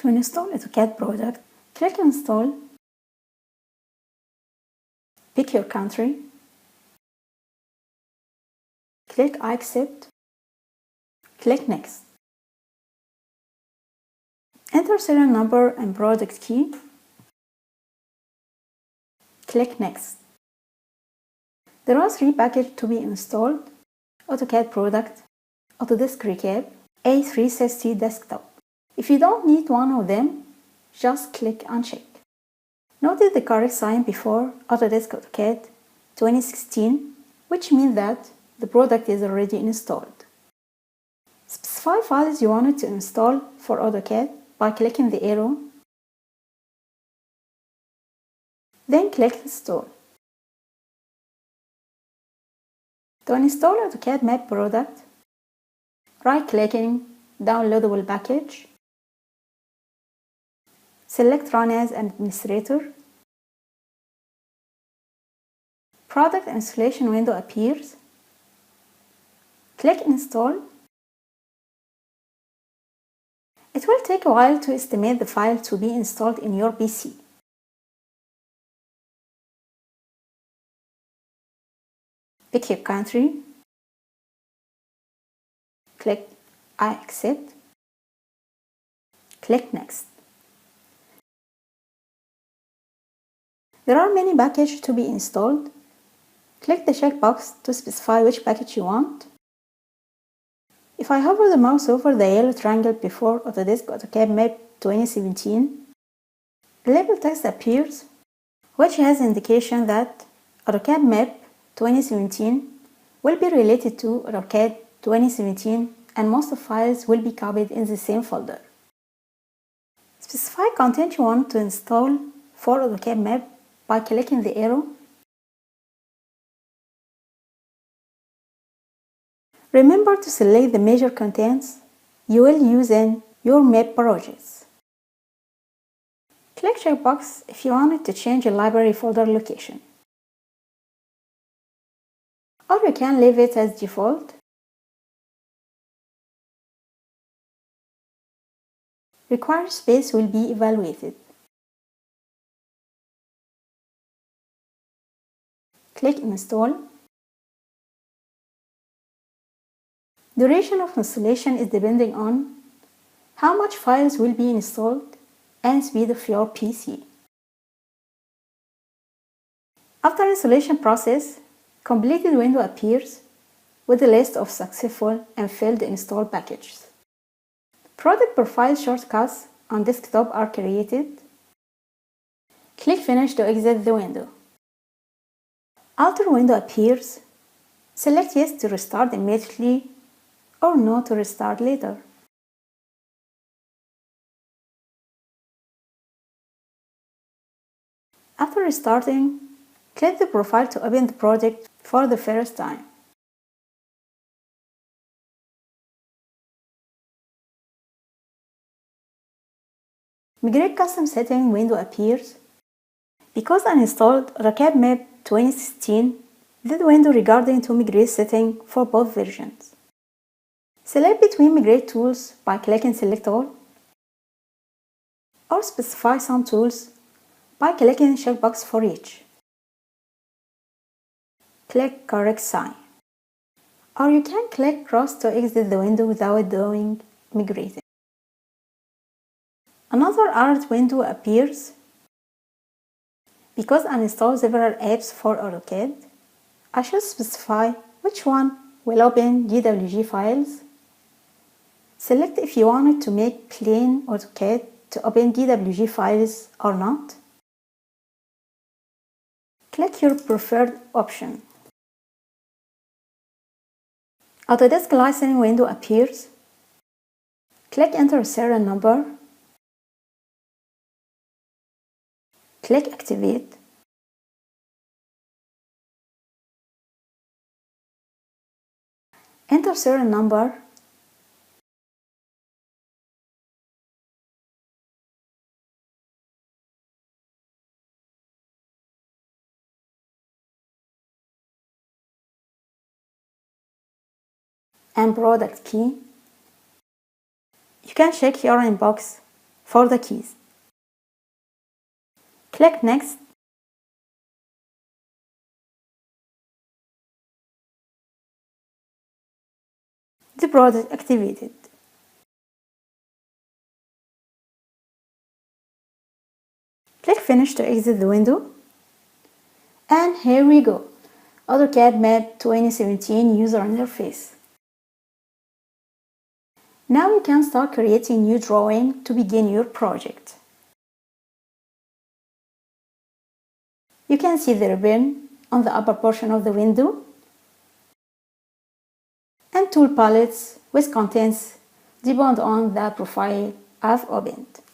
To install AutoCAD product, click Install, pick your country, click I accept, click Next. Enter serial number and product key, click Next. There are 3 packages to be installed: AutoCAD Product, Autodesk Recap, A360 Desktop. If you don't need one of them, just click Uncheck. Notice the correct sign before Autodesk AutoCAD 2016, which means that the product is already installed. Specify files you wanted to install for AutoCAD by clicking the arrow, then click Install. To install AutoCAD MEP product, right-clicking Downloadable Package, select Run as Administrator. Product installation window appears. Click Install. It will take a while to estimate the file to be installed in your PC. Pick your country. Click I accept. Click Next. There are many packages to be installed. Click the checkbox to specify which package you want. If I hover the mouse over the yellow triangle before Autodesk AutoCAD MEP 2017, a label text appears, which has indication that AutoCAD MEP 2017 will be related to AutoCAD 2017 and most files will be copied in the same folder. Specify content you want to install for AutoCAD MEP by clicking the arrow. Remember to select the major contents you will use in your MEP projects. Click checkbox if you wanted to change a library folder location. Or you can leave it as default. Required space will be evaluated. Click Install. Duration of installation is depending on how much files will be installed and speed of your PC. After installation process, completed window appears with a list of successful and failed install packages. Product profile shortcuts on desktop are created. Click Finish to exit the window. Alter window appears. Select Yes to restart immediately or No to restart later. After restarting, click the profile to open the project for the first time. Migrate Custom Setting window appears. Because uninstalled AutoCAD MEP 2016, this window regarding to migrate setting for both versions. Select between migrate tools by clicking Select All, or specify some tools by clicking checkbox for each. Click Correct Sign, or you can click Cross to exit the window without doing migrating. Another alert window appears. Because uninstall several apps for AutoCAD, I should specify which one will open DWG files. Select if you wanted to make plain AutoCAD to open DWG files or not. Click your preferred option. Autodesk licensing window appears. Click Enter serial number. Click Activate. Enter serial number. And product key. You can check your inbox for the keys. Click Next. The product activated. Click Finish to exit the window. And here we go. AutoCAD MEP 2017 user interface. Now you can start creating new drawing to begin your project. You can see the ribbon on the upper portion of the window and tool palettes with contents depend on the profile I've opened.